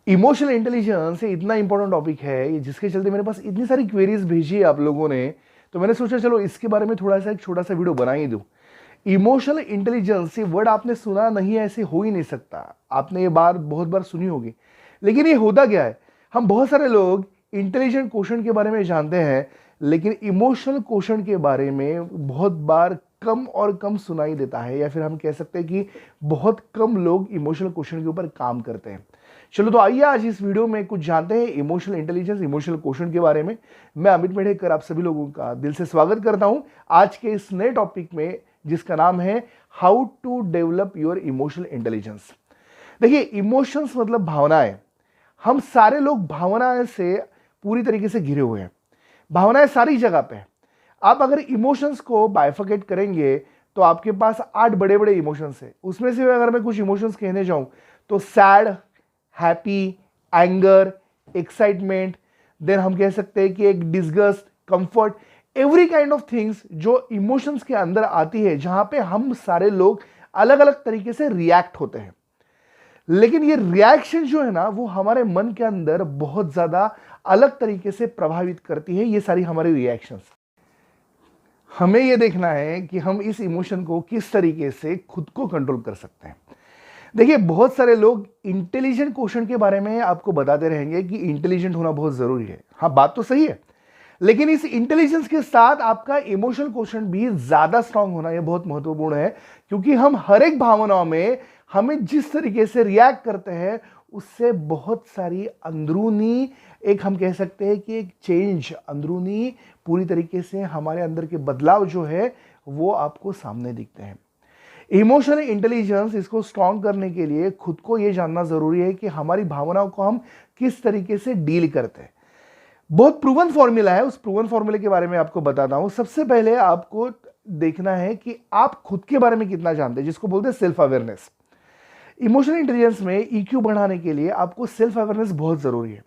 Emotional intelligence ये इतना important topic है जिसके चलते मेरे पास इतनी सारी क्वेरीज भेजी है आप लोगों ने। तो मैंने सोचा चलो इसके बारे में थोड़ा सा एक छोटा सा वीडियो बना ही दूं। इमोशनल इंटेलिजेंस ये वर्ड आपने सुना नहीं है, ऐसे हो ही नहीं सकता। आपने ये बात बहुत बार सुनी होगी, लेकिन ये होता क्या है, हम बहुत सारे लोग इंटेलिजेंट क्वेश्चन के बारे में जानते हैं, लेकिन इमोशनल क्वेश्चन के बारे में बहुत बार कम और कम सुनाई देता है, या फिर हम कह सकते हैं कि बहुत कम लोग इमोशनल क्वेश्चन के ऊपर काम करते हैं। चलो तो आइए आज इस वीडियो में कुछ जानते हैं इमोशनल इंटेलिजेंस, इमोशनल क्वेश्चन के बारे में। मैं अमित मेढेकर आप सभी लोगों का दिल से स्वागत करता हूं आज के इस नए टॉपिक में, जिसका नाम है how to develop your emotional intelligence. देखिए, इमोशंस मतलब भावनाएं। हम सारे लोग भावनाएं से पूरी तरीके से घिरे हुए हैं। भावनाएं सारी जगह पे है। आप अगर इमोशंस को बाइफरकेट करेंगे तो आपके पास 8 बड़े बड़े इमोशंस है। उसमें से अगर मैं कुछ इमोशंस कहने जाऊं तो sad, happy, anger, excitement, then हम कह सकते हैं कि एक disgust, comfort, every kind of things जो इमोशंस के अंदर आती है, जहां पे हम सारे लोग अलग अलग तरीके से रिएक्ट होते हैं। लेकिन ये रिएक्शन जो है ना, वो हमारे मन के अंदर बहुत ज्यादा अलग तरीके से प्रभावित करती है। ये सारी हमारी रिएक्शंस, हमें ये देखना है कि हम इस इमोशन को किस तरीके से खुद को कंट्रोल कर सकते हैं। देखिए, बहुत सारे लोग इंटेलिजेंट क्वेश्चन के बारे में आपको बताते रहेंगे कि इंटेलिजेंट होना बहुत जरूरी है। हाँ, बात तो सही है, लेकिन इस इंटेलिजेंस के साथ आपका इमोशनल क्वेश्चन भी ज्यादा स्ट्रांग होना यह बहुत महत्वपूर्ण है, क्योंकि हम हर एक भावनाओं में हमें जिस तरीके से रिएक्ट करते हैं उससे बहुत सारी अंदरूनी, एक हम कह सकते हैं कि एक चेंज, अंदरूनी पूरी तरीके से हमारे अंदर के बदलाव जो है वो आपको सामने दिखते हैं। इमोशनल इंटेलिजेंस, इसको स्ट्रॉन्ग करने के लिए खुद को यह जानना जरूरी है कि हमारी भावनाओं को हम किस तरीके से डील करते हैं। बहुत प्रूवन फॉर्मूला है, उस प्रूवन फॉर्मूले के बारे में आपको बताता हूं। सबसे पहले आपको देखना है कि आप खुद के बारे में कितना जानते हैं, जिसको बोलते हैं सेल्फ अवेयरनेस। इमोशनल इंटेलिजेंस में ईक्यू बढ़ाने के लिए आपको सेल्फ अवेयरनेस बहुत जरूरी है।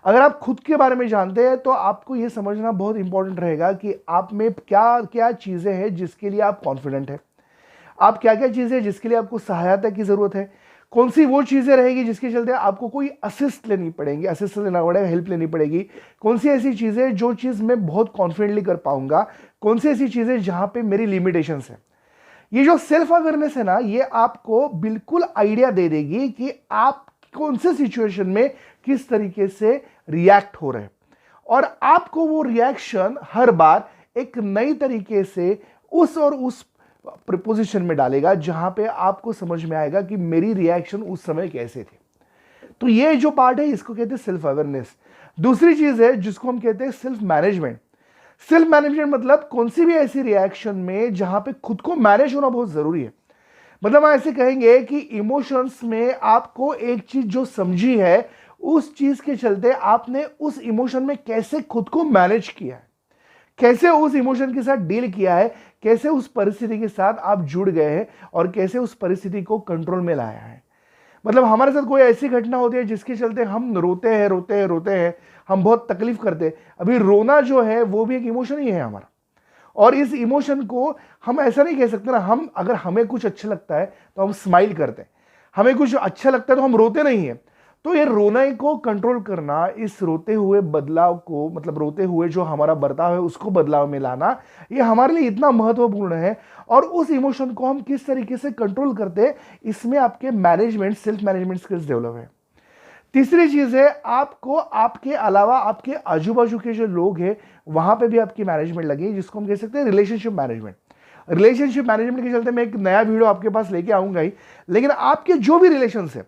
अगर आप खुद के बारे में जानते हैं तो आपको यह समझना बहुत इंपॉर्टेंट रहेगा कि आप में क्या क्या चीजें हैं जिसके लिए आप कॉन्फिडेंट है, आप क्या क्या चीजें जिसके लिए आपको सहायता की जरूरत है, कौन सी वो चीजें रहेगी जिसके चलते आपको कोई असिस्ट लेनी पड़ेगी, असिस्ट लेना पड़ेगा, हेल्प लेनी पड़ेगी, कौन सी ऐसी चीजें जो चीज मैं बहुत कॉन्फिडेंटली कर पाऊंगा, कौन सी ऐसी चीजें जहां पे मेरी लिमिटेशंस है। ये जो सेल्फ अवेयरनेस है ना, ये आपको बिल्कुल आइडिया दे देगी कि आप कौन से सिचुएशन में किस तरीके से रिएक्ट हो रहे हैं, और आपको वो रिएक्शन हर बार एक नई तरीके से उस प्रिपोजिशन में डालेगा जहां पे आपको समझ में आएगा कि मेरी रिएक्शन उस समय कैसे थे। तो ये जो पार्ट है इसको कहते हैं सेल्फ अवेयरनेस। दूसरी चीज है जिसको हम कहते हैं सेल्फ मैनेजमेंट। सेल्फ मैनेजमेंट मतलब कौन सी भी ऐसी रिएक्शन में जहां पे खुद को मैनेज होना बहुत जरूरी है। मतलब हम ऐसे कहेंगे कि इमोशंस में आपको एक चीज जो समझी है, उस चीज के चलते आपने उस इमोशन में कैसे खुद को मैनेज किया है, कैसे उस इमोशन के साथ डील किया है, कैसे उस परिस्थिति के साथ आप जुड़ गए हैं और कैसे उस परिस्थिति को कंट्रोल में लाया है। मतलब हमारे साथ कोई ऐसी घटना होती है जिसके चलते हम रोते हैं, हम बहुत तकलीफ करते हैं। अभी रोना जो है वो भी एक इमोशन ही है हमारा, और इस इमोशन को हम ऐसा नहीं कह सकते ना, हम अगर हमें कुछ अच्छा लगता है तो हम स्माइल करते हैं, हमें कुछ अच्छा लगता है तो हम रोते नहीं है। तो ये रोने को कंट्रोल करना, इस रोते हुए बदलाव को, मतलब रोते हुए जो हमारा बर्ताव है उसको बदलाव में लाना, ये हमारे लिए इतना महत्वपूर्ण है। और उस इमोशन को हम किस तरीके से कंट्रोल करते हैं, इसमें आपके management, self management skills develop है। तीसरी चीज है, आपको आपके अलावा आपके आजू बाजू के जो लोग हैं वहां पे भी आपकी मैनेजमेंट लगी, जिसको हम कह सकते हैं रिलेशनशिप मैनेजमेंट। रिलेशनशिप मैनेजमेंट के चलते मैं एक नया वीडियो आपके पास लेके आऊंगा ही, लेकिन आपके जो भी रिलेशन है,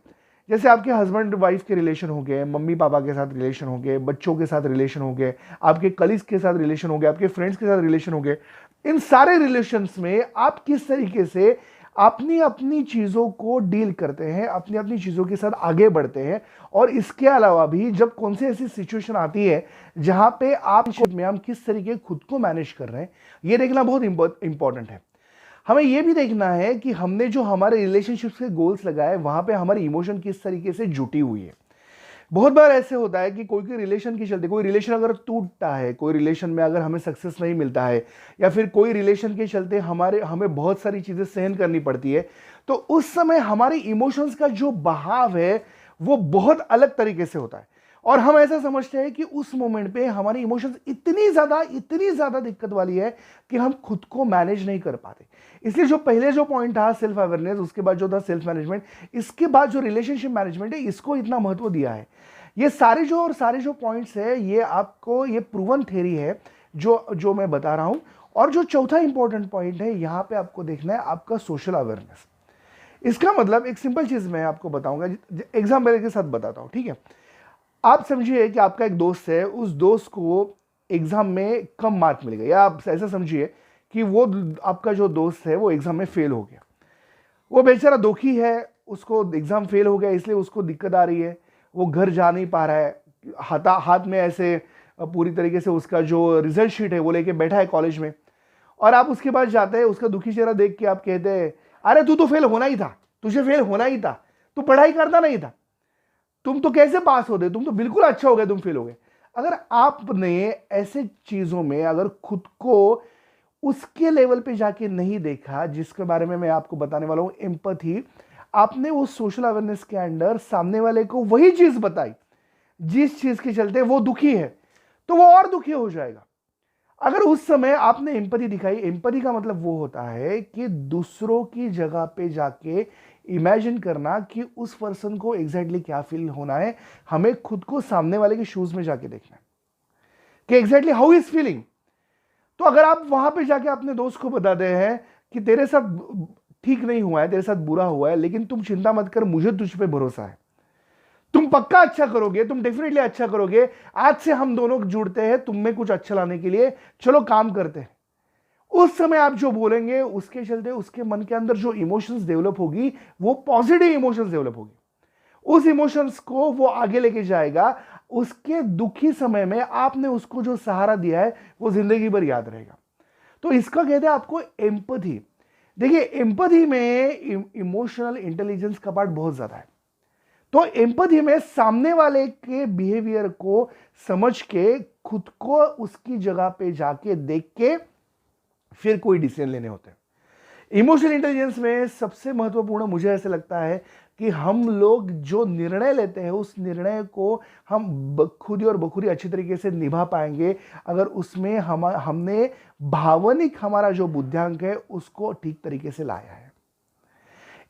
जैसे आपके हस्बैंड वाइफ के रिलेशन हो गए, मम्मी पापा के साथ रिलेशन हो गए, बच्चों के साथ रिलेशन हो गए, आपके कलीग्स के साथ रिलेशन हो गए, आपके फ्रेंड्स के साथ रिलेशन हो गए, इन सारे रिलेशंस में आप किस तरीके से अपनी अपनी चीजों को डील करते हैं, अपनी अपनी चीजों के साथ आगे बढ़ते हैं। और इसके अलावा भी जब कौन सी ऐसी सिचुएशन आती है जहां पे आप में हम किस तरीके खुद को मैनेज कर रहे हैं, ये देखना बहुत इंपॉर्टेंट है। हमें यह भी देखना है कि हमने जो हमारे रिलेशनशिप्स के गोल्स लगाए वहां पे हमारी इमोशन किस तरीके से जुटी हुई है। बहुत बार ऐसे होता है कि कोई रिलेशन के चलते, कोई रिलेशन अगर टूटता है, कोई रिलेशन में अगर हमें सक्सेस नहीं मिलता है, या फिर कोई रिलेशन के चलते हमें बहुत सारी चीजें सहन करनी पड़ती है, तो उस समय हमारे इमोशंस का जो बहाव है वो बहुत अलग तरीके से होता है। और हम ऐसा समझते हैं कि उस मोमेंट पे हमारी इमोशंस इतनी ज़्यादा दिक्कत वाली है कि हम खुद को मैनेज नहीं कर पाते। इसलिए जो पहले जो पॉइंट था सेल्फ अवेयरनेस, उसके बाद जो था सेल्फ मैनेजमेंट, इसके बाद जो रिलेशनशिप मैनेजमेंट है, इसको इतना महत्व दिया है। ये सारे जो पॉइंट्स है, ये आपको ये प्रूवन थ्योरी है जो मैं बता रहा हूं। और जो चौथा इंपॉर्टेंट पॉइंट है, यहां पे आपको देखना है आपका सोशल अवेयरनेस। इसका मतलब एक सिंपल चीज मैं आपको बताऊंगा, एग्जाम्पल के साथ बताता हूं, ठीक है। आप समझिए कि आपका एक दोस्त है, उस दोस्त को एग्जाम में कम मार्क मिल गए, या आप ऐसा समझिए कि वो आपका जो दोस्त है वो एग्जाम में फेल हो गया। वो बेचारा दुखी है, उसको एग्जाम फेल हो गया इसलिए उसको दिक्कत आ रही है, वो घर जा नहीं पा रहा है, हाथ में ऐसे पूरी तरीके से उसका जो रिजल्ट शीट है वो लेके बैठा है कॉलेज में। और आप उसके पास जाते हैं, उसका दुखी चेहरा देख के आप कहते हैं, अरे तू तो फेल होना ही था, तुझे फेल होना ही था, तू पढ़ाई करता नहीं था, तुम तो कैसे पास हो गए, तुम तो बिल्कुल अच्छा हो गया, तुम फेल हो गए। अगर आपने ऐसे चीजों में अगर खुद को उसके लेवल पे जाके नहीं देखा, जिसके बारे में मैं आपको बताने वाला हूं, एम्पैथी, आपने उस सोशल अवेयरनेस के अंडर सामने वाले को वही चीज बताई जिस चीज के चलते वो दुखी है, तो वो और दुखी हो जाएगा। अगर उस समय आपने एम्पैथी दिखाई, एम्पैथी का मतलब वो होता है कि दूसरों की जगह पे जाके इमेजिन करना कि उस पर्सन को एग्जैक्टली क्या फील होना है। हमें खुद को सामने वाले के शूज में जाके देखना है कि एग्जैक्टली हाउ इज फीलिंग। तो अगर आप वहां पे जाके अपने दोस्त को बताते हैं कि तेरे साथ ठीक नहीं हुआ है, तेरे साथ बुरा हुआ है, लेकिन तुम चिंता मत कर, मुझे तुझ पे भरोसा है, तुम पक्का अच्छा करोगे, तुम डेफिनेटली अच्छा करोगे, आज से हम दोनों जुड़ते हैं तुम में कुछ अच्छा लाने के लिए, चलो काम करते हैं। उस समय आप जो बोलेंगे उसके चलते उसके मन के अंदर जो इमोशंस डेवलप होगी वो पॉजिटिव इमोशंस डेवलप होगी। उस इमोशंस को वो आगे लेके जाएगा, उसके दुखी समय में आपने उसको जो सहारा दिया है वो जिंदगी भर याद रहेगा। तो इसका कहते हैं आपको एम्पैथी। देखिए एम्पैथी में इमोशनल इंटेलिजेंस का पार्ट बहुत ज्यादा है। तो एम्पैथी में सामने वाले के बिहेवियर को समझ के, खुद को उसकी जगह पे जाके देख के फिर कोई डिसीजन लेने होते हैं। इमोशनल इंटेलिजेंस में सबसे महत्वपूर्ण मुझे ऐसे लगता है कि हम लोग जो निर्णय लेते हैं उस निर्णय को हम खुद और बखूबी अच्छी तरीके से निभा पाएंगे अगर उसमें हमने भावनिक हमारा जो बुद्धियांक है उसको ठीक तरीके से लाया है।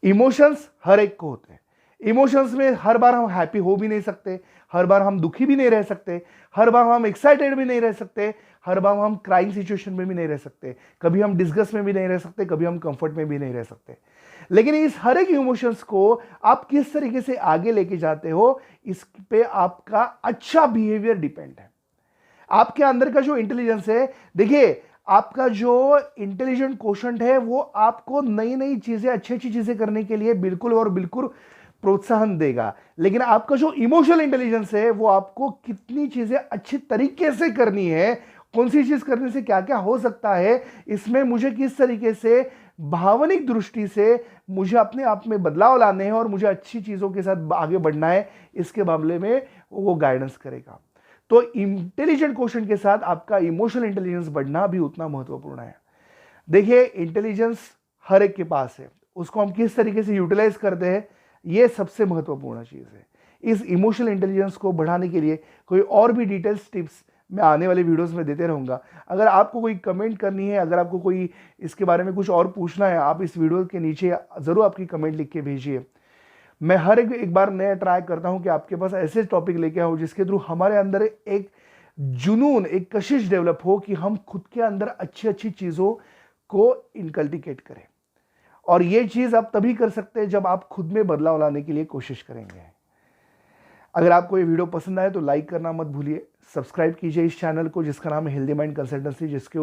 इमोशंस हर एक को होते हैं। इमोशंस में हर बार हम हैप्पी हो भी नहीं सकते, हर बार हम दुखी भी नहीं रह सकते, हर बार हम एक्साइटेड भी नहीं रह सकते, हर बार हम क्राइंग सिचुएशन में भी नहीं रह सकते, कभी हम डिस्गस्ट में भी नहीं रह सकते, कभी हम कंफर्ट में भी नहीं रह सकते। लेकिन इस हर एक इमोशंस को आप किस तरीके से आगे लेके जाते हो, इस पे आपका अच्छा बिहेवियर डिपेंड है। आपके अंदर का जो इंटेलिजेंस है, देखिए आपका जो इंटेलिजेंट क्वोशंट है वो आपको नई नई चीजें, अच्छी अच्छी चीजें करने के लिए बिल्कुल और बिल्कुल प्रोत्साहन देगा। लेकिन आपका जो इमोशनल इंटेलिजेंस है वो आपको कितनी चीजें अच्छी तरीके से करनी है, कौन सी चीज करने से क्या क्या हो सकता है, इसमें मुझे किस तरीके से भावनिक दृष्टि से मुझे अपने आप में बदलाव लाने हैं और मुझे अच्छी चीजों के साथ आगे बढ़ना है, इसके मामले में वो गाइडेंस करेगा। तो इंटेलिजेंट क्वेश्चन के साथ आपका इमोशनल इंटेलिजेंस बढ़ना भी उतना महत्वपूर्ण है। देखिए इंटेलिजेंस हर एक के पास है, उसको हम किस तरीके से यूटिलाइज करते हैं ये सबसे महत्वपूर्ण चीज है। इस इमोशनल इंटेलिजेंस को बढ़ाने के लिए कोई और भी डिटेल्स टिप्स मैं आने वाले वीडियोस में देते रहूंगा। अगर आपको कोई कमेंट करनी है, अगर आपको कोई इसके बारे में कुछ और पूछना है, आप इस वीडियो के नीचे जरूर आपकी कमेंट लिख के भेजिए। मैं हर एक बार नया ट्राई करता हूं कि आपके पास ऐसे टॉपिक लेके आऊं जिसके थ्रू हमारे अंदर एक जुनून, एक कशिश डेवलप हो कि हम खुद के अंदर अच्छी अच्छी चीजों को इनकल्टिकेट करें। और ये चीज आप तभी कर सकते हैं जब आप खुद में बदलाव लाने के लिए कोशिश करेंगे। अगर आपको ये वीडियो पसंद आए तो लाइक करना मत भूलिए, सब्सक्राइब कीजिए इस चैनल को जिसका नाम है हेल्दी माइंड कंसल्टेंसी, जिसके